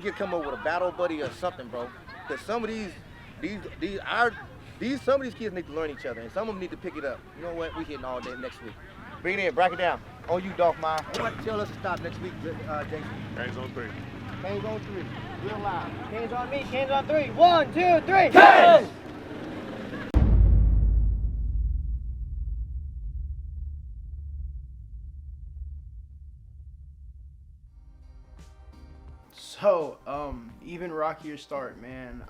gonna come up with a battle buddy or something, bro. Cause some of these some of these kids need to learn each other, and some of them need to pick it up. You know what? We hitting all day next week. Bring it in, break it down. On you, Dolph Meyer. What tell us to stop next week, Jason? Canes on 3. Canes on 3. Real loud. Canes on me. Canes on 3. 1, 2, 3. Canes! So, even rockier start, man.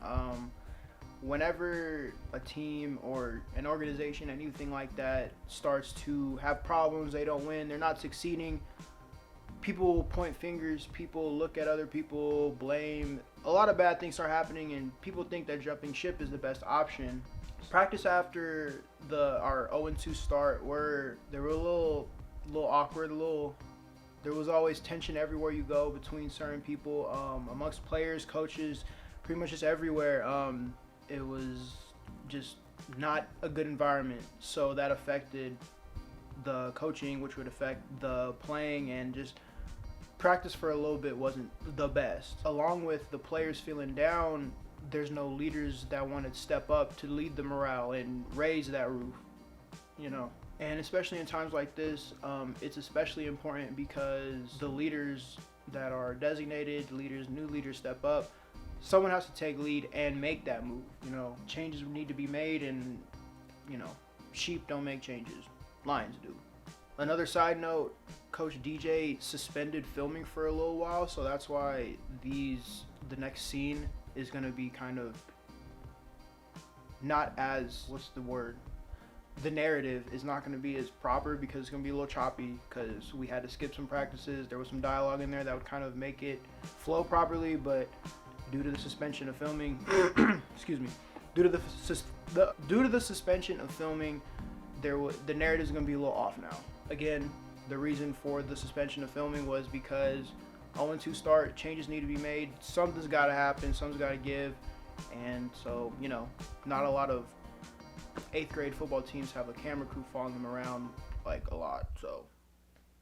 Whenever a team or an organization, anything like that, starts to have problems, they don't win, they're not succeeding, people will point fingers, people look at other people, blame. A lot of bad things start happening, and people think that jumping ship is the best option. Practice after our 0-2 start, where they were a little awkward, there was always tension everywhere you go between certain people, amongst players, coaches, pretty much just everywhere. It was just not a good environment, so that affected the coaching, which would affect the playing, and just practice for a little bit wasn't the best. Along with the players feeling down, there's no leaders that want to step up to lead the morale and raise that roof, you know. And especially in times like this, it's especially important because the leaders that are designated, new leaders step up. Someone has to take lead and make that move. You know, changes need to be made, and, you know, sheep don't make changes, lions do. Another side note, Coach DJ suspended filming for a little while, so that's why the next scene is going to be kind of not as, the narrative is not going to be as proper, because it's going to be a little choppy, because we had to skip some practices. There was some dialogue in there that would kind of make it flow properly, but due to the suspension of filming, excuse me, due to the suspension of filming, the narrative is going to be a little off now. Again, the reason for the suspension of filming was because 0-2 start, changes need to be made, something's got to happen, something's got to give, and so, you know, not a lot of 8th grade football teams have a camera crew following them around like a lot, so.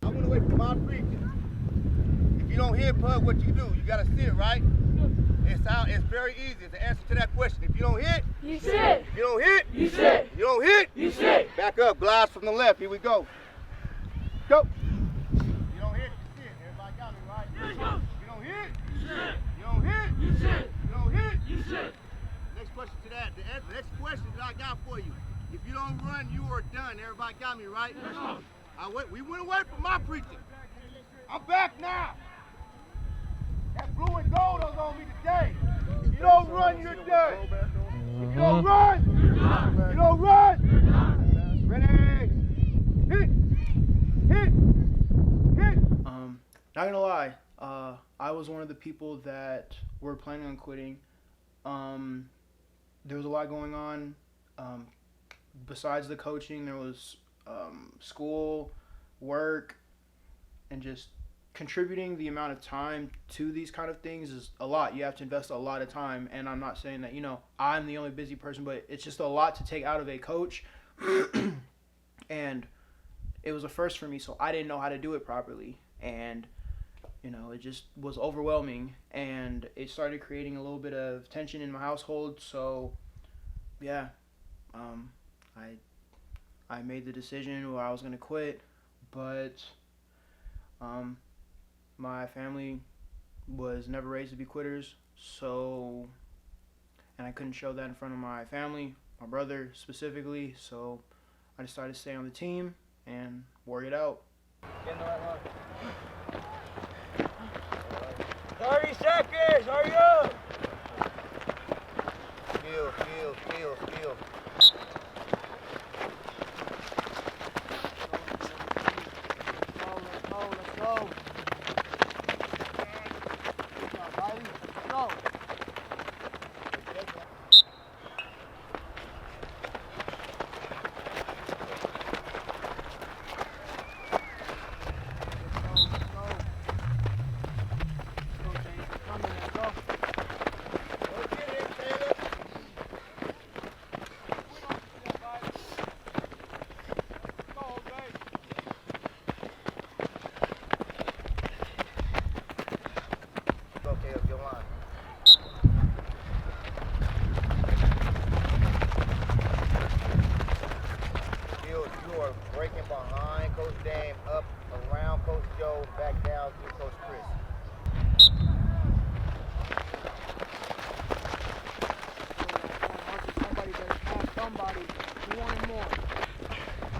I went away from my preaching. If you don't hear Pug, what you do? You gotta sit, right? It's very easy. It's the answer to that question. If you don't hit, you sit. If you don't hit, you sit. If you don't hit, you sit. Back up, glides from the left. Here we go. Go. You don't hit, you sit. Everybody got me, right? Let's go. You don't hit, You sit. you don't hit, You sit. you don't hit, You sit. Next question to that. The next question that I got for you. If you don't run, you are done. Everybody got me, right? Let's go. We went away from my preaching. I'm back now. That blue and gold is on me today. If you don't run, you're done. If you don't run, You're done. you don't run. You're done. Ready? Hit. Not gonna lie, I was one of the people that were planning on quitting. There was a lot going on. Besides the coaching, there was school, work, and just contributing the amount of time to these kind of things is a lot. You have to invest a lot of time, and I'm not saying that, you know, I'm the only busy person, but it's just a lot to take out of a coach. And it was a first for me, so I didn't know how to do it properly, and, you know, it just was overwhelming, and it started creating a little bit of tension in my household. So yeah, I made the decision where I was going to quit, but my family was never raised to be quitters, so, and I couldn't show that in front of my family, my brother specifically, so I decided to stay on the team and work it out. Get in the right line. 30 seconds, hurry up! Skill. Let's go. Let's go. Let's go. breaking behind Coach Dame, up around Coach Joe, back down through Coach Chris. Somebody better find somebody who wanted more.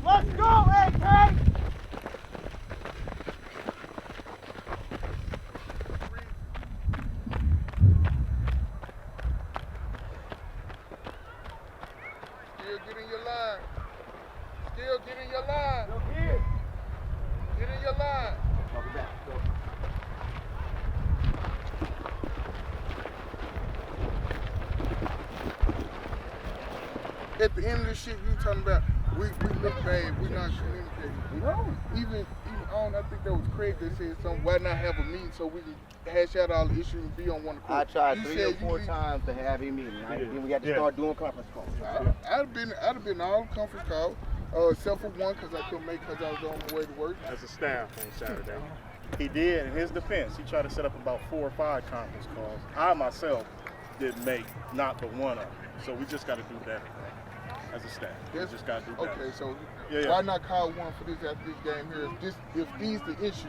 Let's go, AK! Still get in your line. Still get in your line. Look here. Get in your line. At the end of the shit you talking about, we look bad, we not communicating. No. Even on, I think that was Craig that said something, why not have a meeting so we can hash out all the issues and be on one accord? I tried You 3 said or you 4 need- times to have him meeting. Right? Then we got to start doing conference calls. I'd have been all conference calls, except for one because I couldn't make because I was on my way to work. As a staff on Saturday. He did, in his defense, he tried to set up about 4 or 5 conference calls. I myself did make not but one of them. So we just got to do that as a staff. We just got to do that. Okay, so Yeah. why not call one for this after this game here? If these the issue,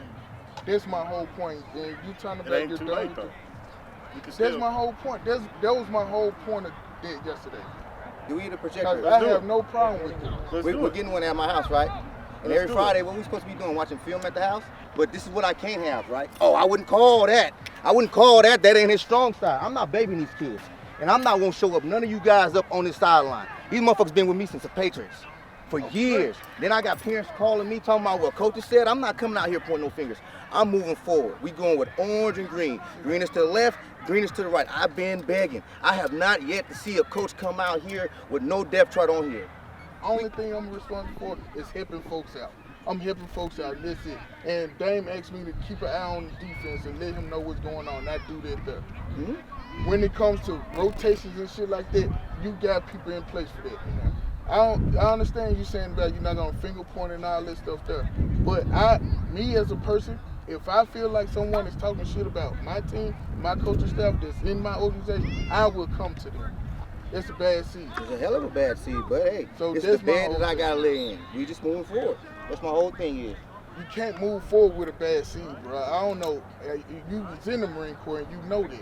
that's my whole point. And you talking It about ain't your too dog. late though. You can That's still. my whole point. That was my whole point of that yesterday. Do we need a projector? Because Let's I do have it. no problem with it. Let's do We're it. getting one at my house, right? And Let's every do Friday, it. what we supposed to be doing? Watching film at the house? But this is what I can't have, right? Oh, I wouldn't call that. I wouldn't call that. That ain't his strong side. I'm not babying these kids. And I'm not going to show up none of you guys up on this sideline. These motherfuckers been with me since the Patriots for years. Then I got parents calling me talking about what coaches said. I'm not coming out here pointing no fingers. I'm moving forward. We going with orange and green. Green is to the left, green is to the right. I've been begging. I have not yet to see a coach come out here with no depth chart on here. Only thing I'm responsible for is helping folks out. I'm helping folks out, and that's it. And Dame asked me to keep an eye on the defense and let him know what's going on, not do that there. Mhm. When it comes to rotations and shit like that, you got people in place for that. I understand you saying about you're not gonna finger point and all that stuff there, but me as a person, if I feel like someone is talking shit about my team, my coaching staff that's in my organization, I will come to them. That's a bad seed. It's a hell of a bad seed, but hey, So it's that's the my bed whole that I thing. gotta lay in. We just moving forward. That's my whole thing is. You can't move forward with a bad seed, bro. I don't know. You was in the Marine Corps and you know that.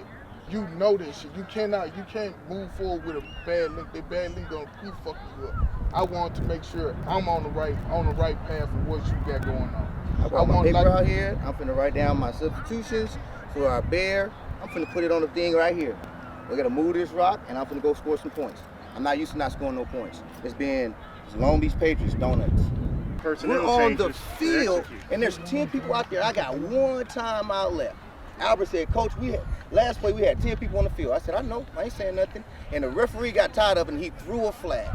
You know that shit. You can't move forward with a bad link. That bad link gonna keep fucking you up. I want to make sure I'm on the right path of what you got going on. I brought my paper out here. I'm finna write down my substitutions for our bear. I'm finna put it on the thing right here. We're gonna move this rock, and I'm finna go score some points. I'm not used to not scoring no points. It's been Long Beach Patriots donuts. Personnel We're on the changes to field, execute. and there's 10 people out there. I got one timeout left. Albert said, Coach, last play we had 10 people on the field. I said, I know, I ain't saying nothing. And the referee got tied up and he threw a flag.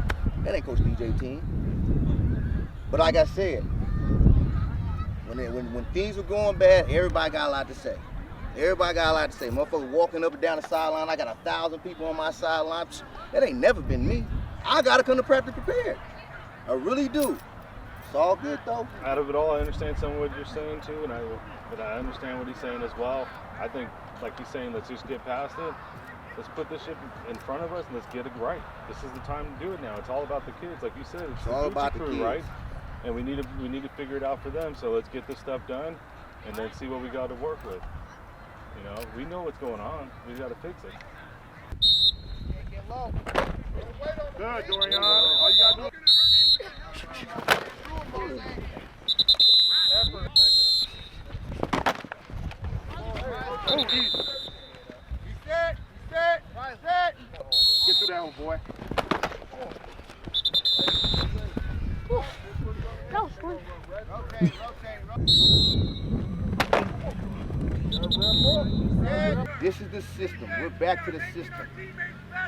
That ain't Coach DJ team. But like I said, when things were going bad, everybody got a lot to say. Everybody got a lot to say. Motherfuckers walking up and down the sideline. I got 1,000 people on my sideline. That ain't never been me. I gotta come to practice prepared. I really do. It's all good though. Out of it all, I understand some of what you're saying too, but I understand what he's saying as well. I think, like he's saying, let's just get past it. Let's put this shit in front of us and let's get it right. This is the time to do it now. It's all about the kids, like you said. It's all the about the crew, kids. right? And we need to figure it out for them. So let's get this stuff done, and then see what we got to work with. You know, we know what's going on. We got to fix it. Good, Dorian. All you gotta do. Set. Get through that one, boy. This is the system. We're back to the system.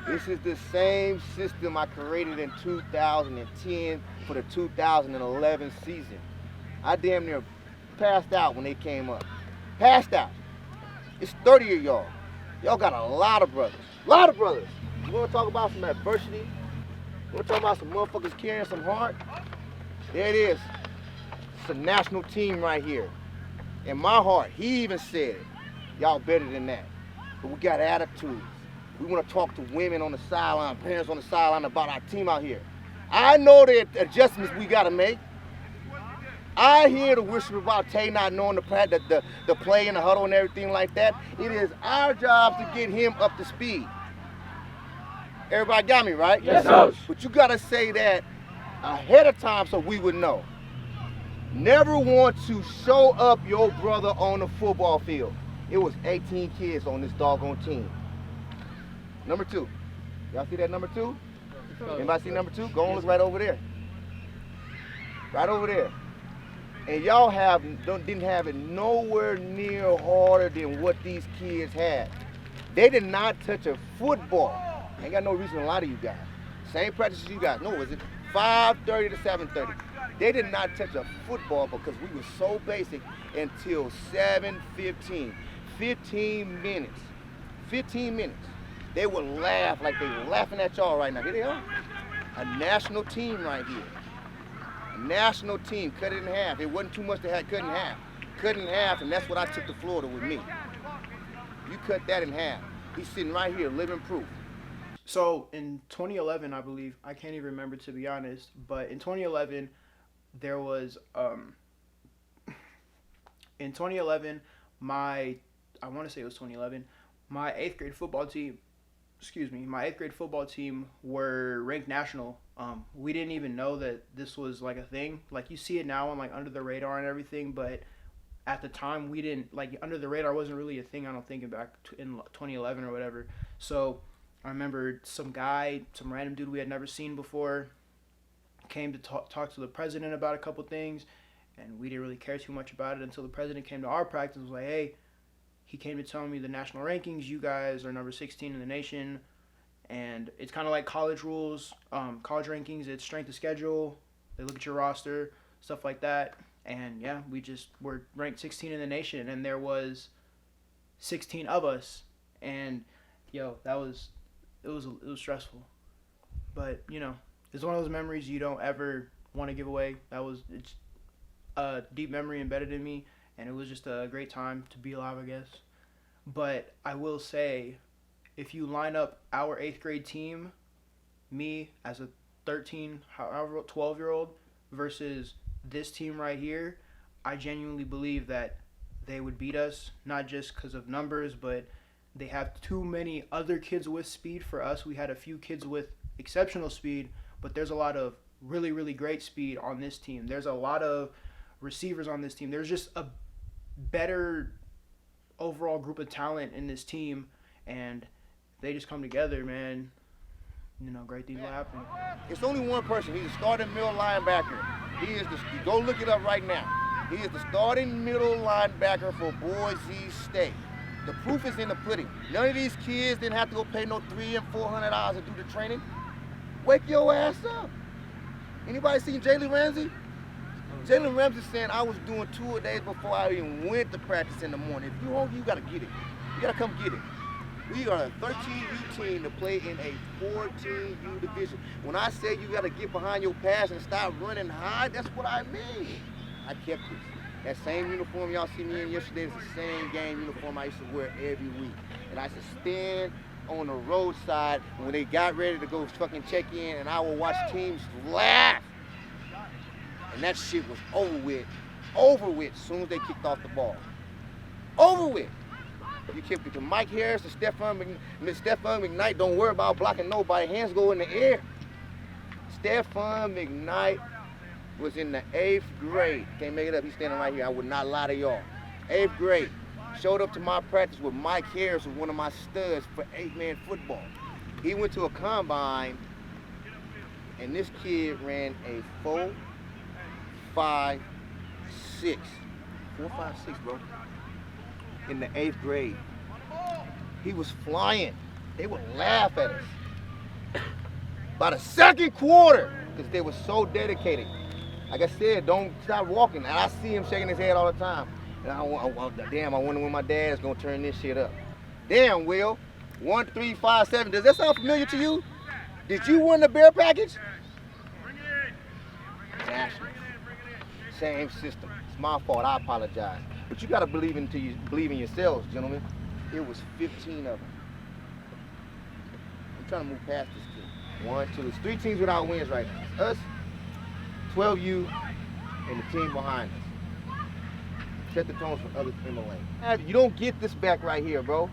This is the same system I created in 2010 for the 2011 season. I damn near passed out when they came up. Passed out. It's 30 of y'all. Y'all got a lot of brothers. You want to talk about some adversity? You want to talk about some motherfuckers carrying some heart? There it is. It's a national team right here. In my heart, he even said, y'all better than that. But we got attitudes. We want to talk to women on the sideline, parents on the sideline about our team out here. I know the adjustments we got to make. I hear the whisper about Tay not knowing the play and the huddle and everything like that. It is our job to get him up to speed. Everybody got me, right? Yes, Coach. But you got to say that ahead of time so we would know. Never want to show up your brother on the football field. It was 18 kids on this doggone team. Number 2. Y'all see that number 2? Anybody see number 2? Go and look right over there. Right over there. And y'all didn't have it nowhere near harder than what these kids had. They did not touch a football. Ain't got no reason to lie to you guys. Same practice as you guys. No, was it 5:30 to 7:30? They did not touch a football because we were so basic until 7:15. 15 minutes. 15 minutes. They would laugh like they were laughing at y'all right now. Here they are. A national team right here. A national team. Cut it in half. It wasn't too much to have cut in half. Cut in half, and that's what I took to Florida with me. You cut that in half. He's sitting right here, living proof. So in 2011, I believe, I can't even remember to be honest, but in 2011, there was, in 2011, I want to say it was 2011, my 8th grade football team, were ranked national. We didn't even know that this was like a thing. Like you see it now on like under the radar and everything, but at the time we didn't, like under the radar wasn't really a thing, I don't think, back in 2011 or whatever. So I remember some random dude we had never seen before came to talk to the president about a couple things, and we didn't really care too much about it until the president came to our practice and was like, hey, he came to tell me the national rankings, you guys are number 16 in the nation, and it's kind of like college rules, college rankings, it's strength of schedule, they look at your roster, stuff like that, and yeah, we just were ranked 16 in the nation, and there was 16 of us, and yo, it was stressful, but you know, it's one of those memories you don't ever want to give away. It's a deep memory embedded in me, and it was just a great time to be alive, I guess. But I will say, if you line up our 8th grade team, me as a 12-year-old versus this team right here, I genuinely believe that they would beat us, not just because of numbers, but they have too many other kids with speed for us. We had a few kids with exceptional speed, but there's a lot of really, really great speed on this team. There's a lot of receivers on this team. There's just a better overall group of talent in this team, and they just come together, man. You know, great things will happen. It's only one person. He's a starting middle linebacker. Go look it up right now. He is the starting middle linebacker for Boise State. The proof is in the pudding. None of these kids didn't have to go pay no $300 and $400 to do the training. Wake your ass up. Anybody seen Jalen Ramsey? Jalen Ramsey saying I was doing 2 a days before I even went to practice in the morning. If you hungry, you gotta get it. You gotta come get it. We are a 13U team to play in a 14U division. When I say you gotta get behind your pass and stop running high, that's what I mean. I kept this. That same uniform y'all see me in yesterday is the same game uniform I used to wear every week. And I used to stand on the roadside when they got ready to go fucking check in, and I would watch teams laugh. And that shit was over with as soon as they kicked off the ball. Over with. You kicked it to Mike Harris and Stephon McKnight. Don't worry about blocking nobody. Hands go in the air. Stephon McKnight was in the 8th grade. Can't make it up. He's standing right here. I would not lie to y'all. 8th grade. Showed up to my practice with Mike Harris, who was one of my studs for 8-man football. He went to a combine, and this kid ran a 4.56. 4.56, bro. In the 8th grade. He was flying. They would laugh at us. By the second quarter, because they were so dedicated. Like I said, don't stop walking. And I see him shaking his head all the time. And I wonder when my dad's gonna turn this shit up. Damn, Will. 1357. Does that sound familiar to you? Did you win the Bear package? National. Same system. It's my fault. I apologize. But you gotta believe in yourselves, gentlemen. It was 15 of them. We're trying to move past this team. 1, 2, it's 3 teams without wins right now. It's us, 12U, and the team behind us. Set the tones for others in the lane. You don't get this back right here, bro.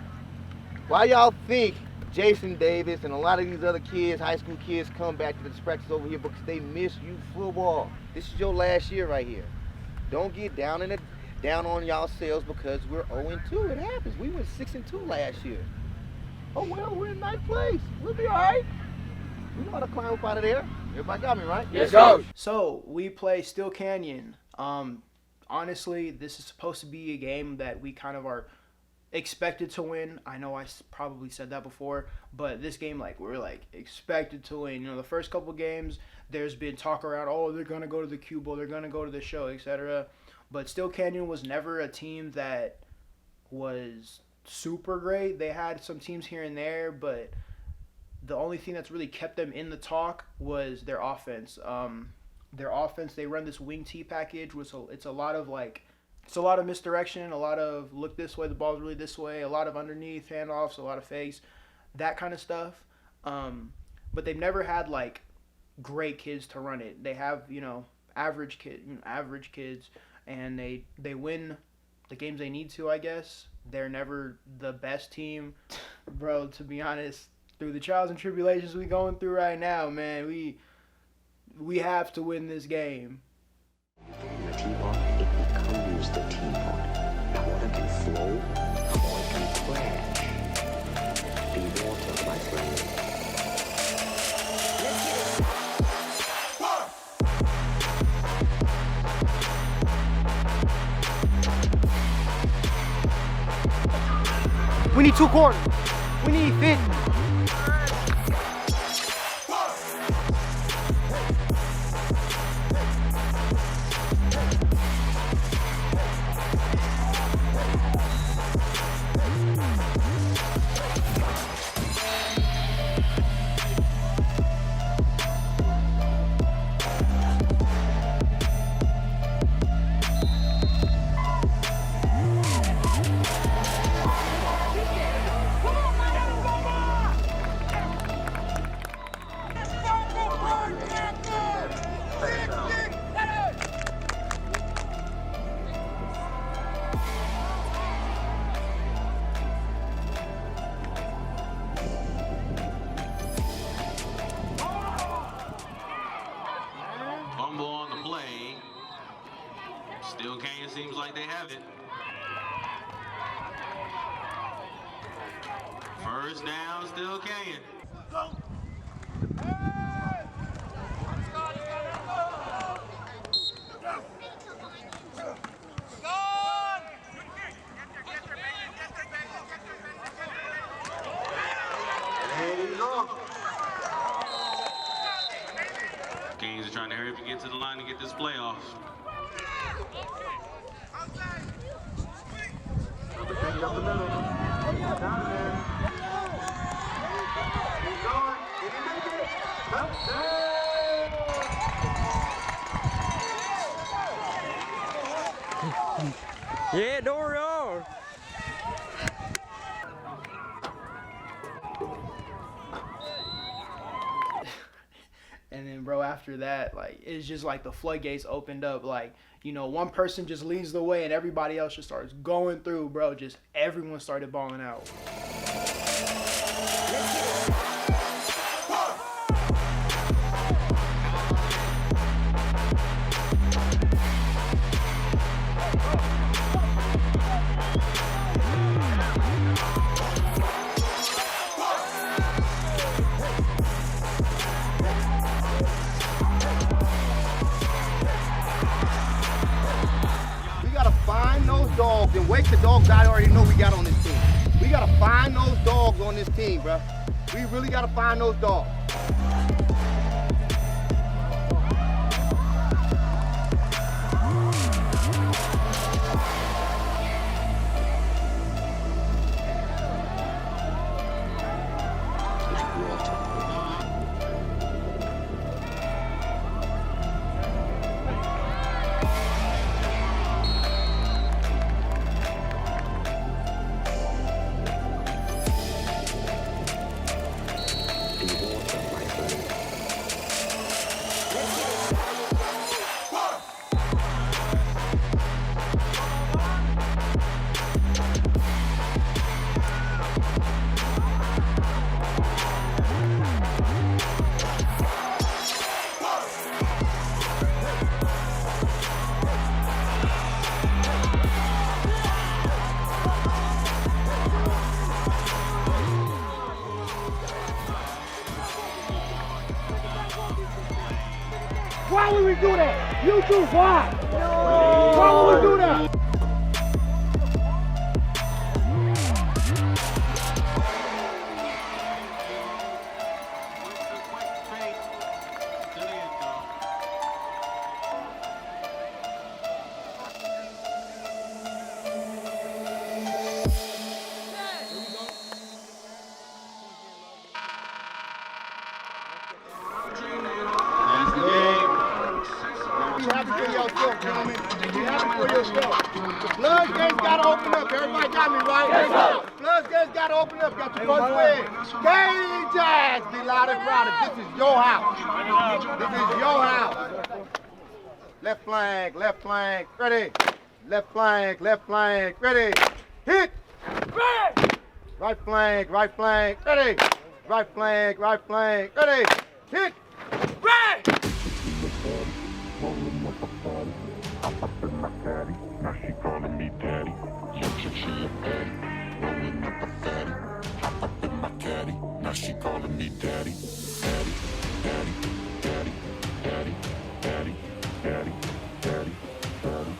Why y'all think Jason Davis and a lot of these other kids, high school kids, come back to this practice over here because they miss youth football? This is your last year right here. Don't get down on yourselves because we're 0-2. It happens. We went 6-2 last year. Oh well, we're in 9th place. We'll be all right. We know how to climb up out of there. Everybody got me, right? Yes, coach. So we play Steel Canyon. Honestly, this is supposed to be a game that we kind of are expected to win. I know I probably said that before, but this game, like, we're like expected to win. You know, the first couple games, there's been talk around, oh, they're gonna go to the Q Bowl, they're gonna go to the show, etc. But Steel Canyon was never a team that was super great. They had some teams here and there, but the only thing that's really kept them in the talk was their offense. Their offense, they run this wing T package, it's a lot of misdirection, a lot of look this way, the ball's really this way, a lot of underneath handoffs, a lot of fakes, that kind of stuff. But they've never had like great kids to run it. They have, average kids, and they win the games they need to, I guess. They're never the best team. Bro, to be honest, through the trials and tribulations we going through right now, man, we have to win this game. The teapot, it becomes the teapot. Water can flow, or it can crash. Be water, my friend. We need 2 quarters. We need 50. Fumble on the play. Steel Canyon seems like they have it. First down, Steel Canyon. Canes are trying to hurry up and get to the line and get this play off. Yeah, Dorian. And then, bro, after that, like, it's just like the floodgates opened up. Like, one person just leads the way and everybody else just starts going through, bro. Just everyone started balling out. Dogs and wake the dogs I already know we got on this team. We gotta find those dogs on this team, bro. We really gotta find those dogs. do that? You do. Why? Why would we do that? Be happy for yourself, gentlemen. Be happy for yourself. The floodgates gotta open up. Everybody got me right? Yes, sir. Floodgates gotta open up. Got your first win. Jazz, be loud and proud. This is your house. This is your house. Left flank, ready. Left flank, ready. Hit. Right flank, ready. Right flank, ready. Hit. Now she calling me daddy. She a daddy. Rolling up a fatty. Hop up in my caddy. Now she calling me daddy. Daddy, daddy, daddy, daddy, daddy, daddy, daddy, daddy.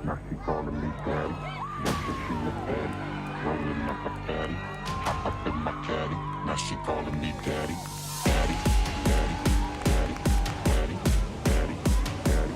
Now she calling me daddy. She a daddy. Rolling up a fatty. Hop up in my caddy. Now she calling me daddy. Daddy, daddy, daddy, daddy, daddy, daddy,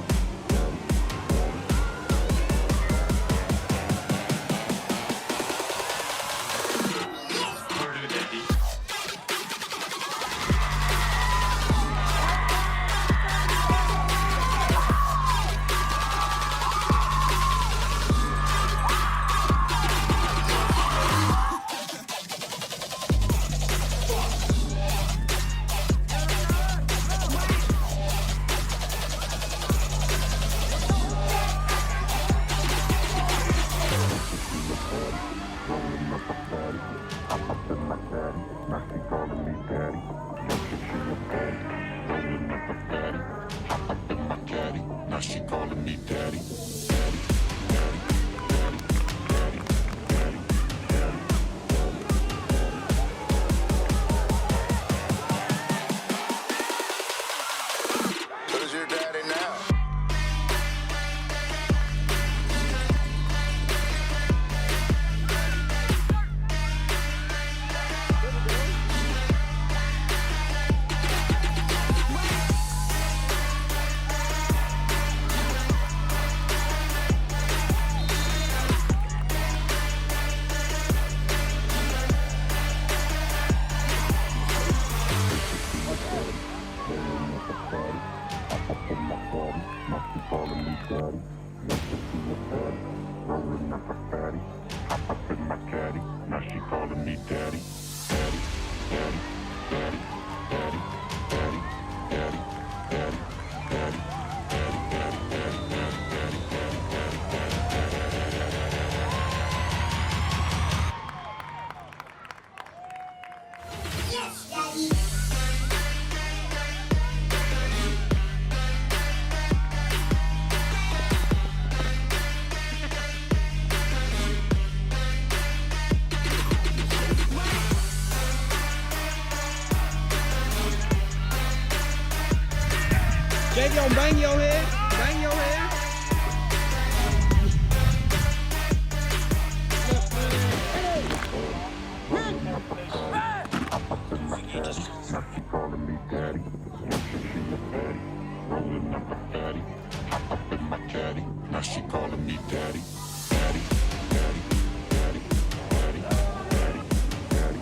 Now she calling me daddy. Who's your daddy now? Rolling up a fatty, hop up in my caddy. Now she calling me daddy. Daddy, daddy, daddy, daddy, daddy, daddy, daddy, daddy, daddy, daddy, daddy, daddy, Yes, daddy. Jake, don't bang your head. Bang your head. Now she calling me daddy. She a daddy. Rolling up a fatty. Hop up in my caddy. Now she calling me daddy. Daddy, daddy, daddy, daddy, daddy, daddy,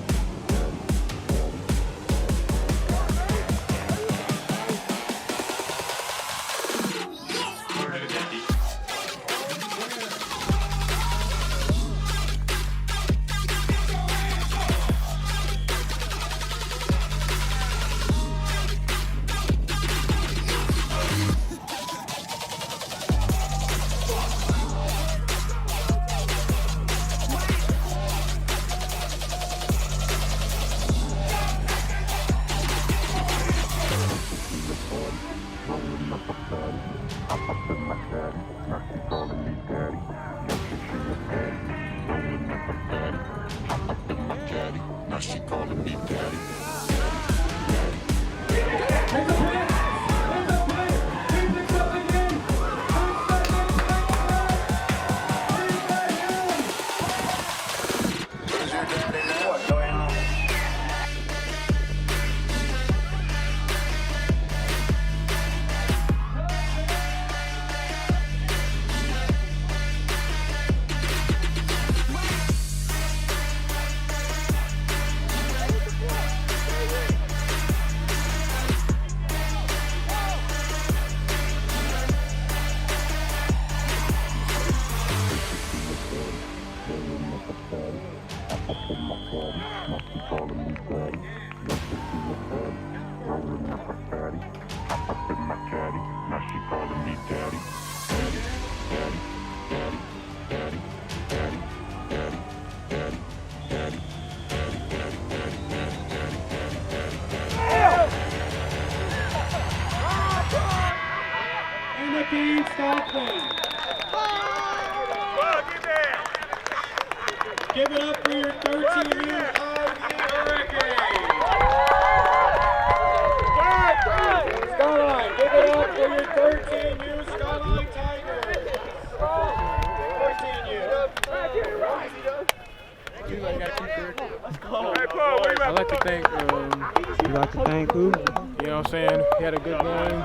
seconds, stop play. Give it up for your 13-year Skyline, give it up for your 13-year Skyline Tigers. 14-year. I'd like to thank, You like to thank who? you know what I'm saying, he had a good game,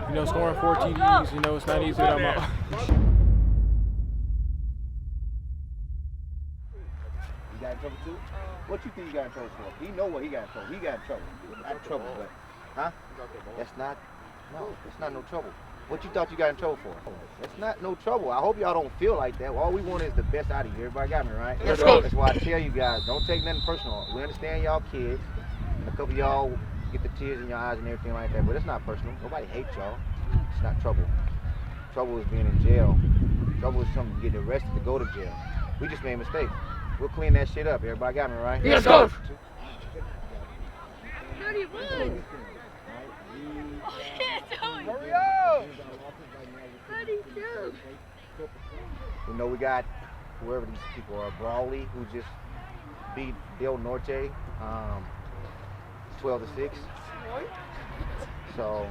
you know, scoring 4 TDs, you know, it's not easy without my... You got in trouble too? What you think you got in trouble for? He know what he got in trouble. He got in trouble. Not in trouble, but, huh? That's not no trouble. What you thought you got in trouble for? It's not no trouble. I hope y'all don't feel like that. All we want is the best out of you. Everybody got me, right? That's why I tell you guys, don't take nothing personal. We understand y'all kids, and a couple of y'all get the tears in your eyes and everything like that, but it's not personal. Nobody hates y'all. It's not trouble. Trouble is being in jail. Trouble is something getting arrested to go to jail. We just made mistakes. We'll clean that shit up. Everybody got me, right? Yes, coach. How do you move? Hurry up! How do you do? You know, we got whoever these people are, Brawley, who just beat Del Norte 12-6. So,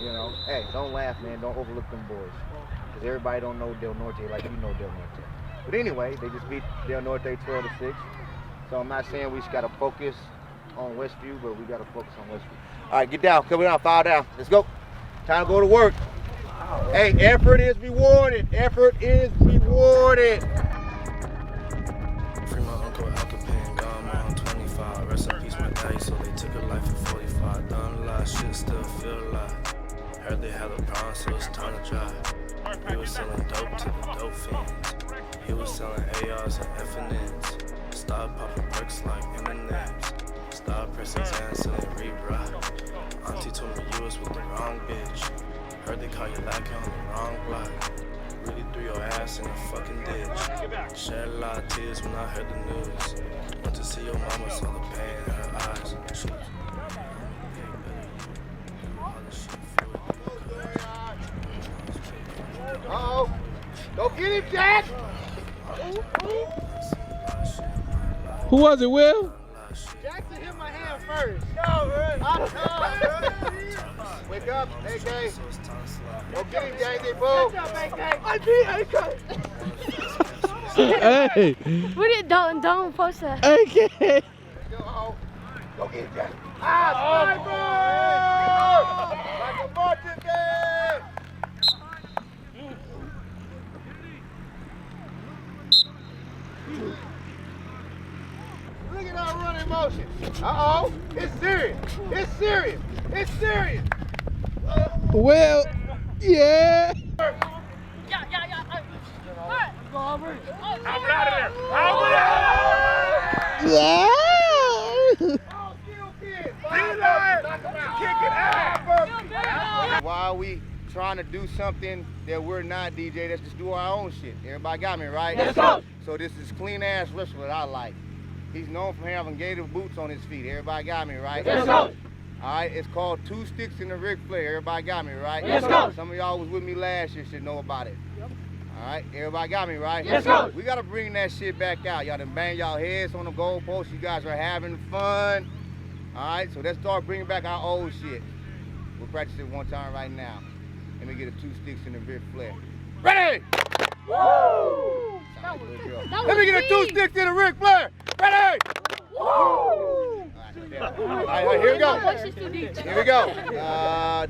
you know, hey, don't laugh, man. Don't overlook them boys. Because everybody don't know Del Norte like you know Del Norte. But anyway, they just beat Del Norte 12-6. So I'm not saying we just got to focus on Westview, but we got to focus on Westview. All right, get down. Come down. Foul down. Let's go. Time to go to work. Hey, effort is rewarded. Effort is rewarded. Free my uncle Alcapin, gone on 25. Rest in peace, my daddy, so they took a life at 45. Done a lot, shit still feel alive. Heard they had a problem, so it's time to drive. He was selling dope to the dope fiends. He was selling ARs and FNNs. Stop popping perks like M&M's. Stop pressing hands, selling re-rock. Auntie told me you was with the wrong bitch. Heard they call you lacking on the wrong block. Really threw your ass in a fucking ditch. Shed a lot of tears when I heard the news. Went to see your mama, saw the pain in her eyes. She was Uh-oh. Go get him, Jack! Who was it, Will? Jackson hit my hand first. Wake up, AK. Go get him, JD, boo. Hey! What did don't post that? AK! Go get him, Jack. Sniper! Like a Martin game! Look at our running motion. Uh-oh. It's serious. It's serious. It's serious. Will! Yeah! Yeah! Why are we trying to do something that we're not, DJ? Let's just do our own shit. Everybody got me, right? Yes, coach. So this is clean-ass wrestler that I like. He's known for having gator boots on his feet. Everybody got me, right? Yes, coach. All right, it's called Two Sticks in the Ric Flair. Everybody got me, right? Yes, coach. Some of y'all was with me last year should know about it. All right, everybody got me, right? Yes, coach. We got to bring that shit back out. Y'all done bang y'all heads on the goalpost. You guys are having fun. All right, so let's start bringing back our old shit. We'll practice it one time right now. Let me get a Two Sticks in the Ric Flair. Ready? Woo! Let me get a Two Sticks in the Ric Flair. Ready? Woo! All right, here we go. Here we go.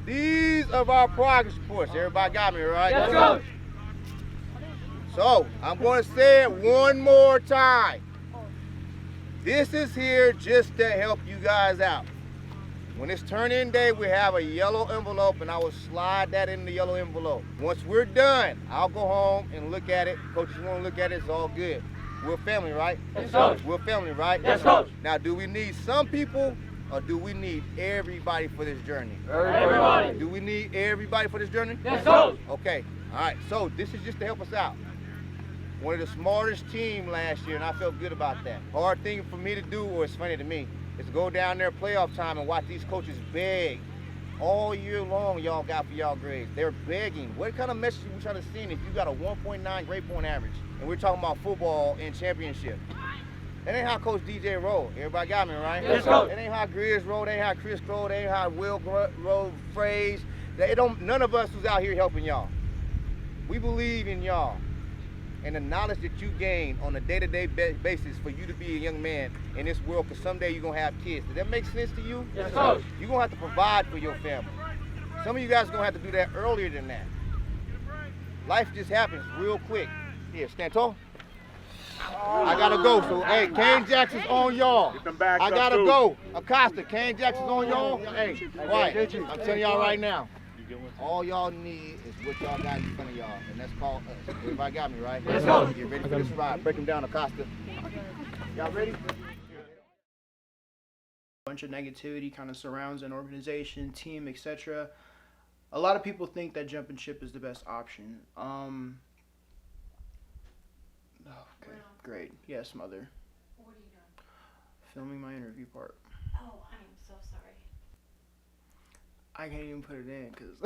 These are our progress reports. Everybody got me, right? Yes, coach. So, I'm going to say it one more time. This is here just to help you guys out. When it's turn-in day, we have a yellow envelope, and I will slide that in the yellow envelope. Once we're done, I'll go home and look at it. Coaches want to look at it, it's all good. We're family, right? Yes, coach. We're family, right? Yes, coach. Now, do we need some people, or do we need everybody for this journey? Everybody. Do we need everybody for this journey? Yes, coach. Okay, all right, so this is just to help us out. One of the smartest team last year, and I felt good about that. Hard thing for me to do, or it's funny to me, is to go down there playoff time and watch these coaches beg all year long y'all got for y'all grades. They're begging. What kind of message are we trying to send if you got a 1.9 grade point average and we're talking about football and championship? That ain't how Coach DJ roll. Everybody got me, right? Yes, Coach. That ain't how Grizz roll. That ain't how Chris roll. That ain't how Will roll. Phrase. None of us who's out here helping y'all. We believe in y'all. And the knowledge that you gain on a day-to-day basis for you to be a young man in this world, because someday you're going to have kids. Does that make sense to you? Yes, Coach. You're going to have to provide for your family. Some of you guys are going to have to do that earlier than that. Life just happens real quick. Here, stand tall. I got to go. So, hey, Kane Jackson's on y'all. I got to go. Acosta, Kane Jackson's on y'all. Hey, quiet. I'm telling y'all right now. All y'all need is what y'all got in front of y'all, and that's called us. Everybody got me, right? Let's go. Get ready for this ride. Break them down, Acosta. Y'all ready? A bunch of negativity kind of surrounds an organization, team, etc. A lot of people think that jumping ship is the best option. Okay, great. Yes, mother. What are you doing? Filming my interview part. Oh, I am so sorry. I can't even put it in because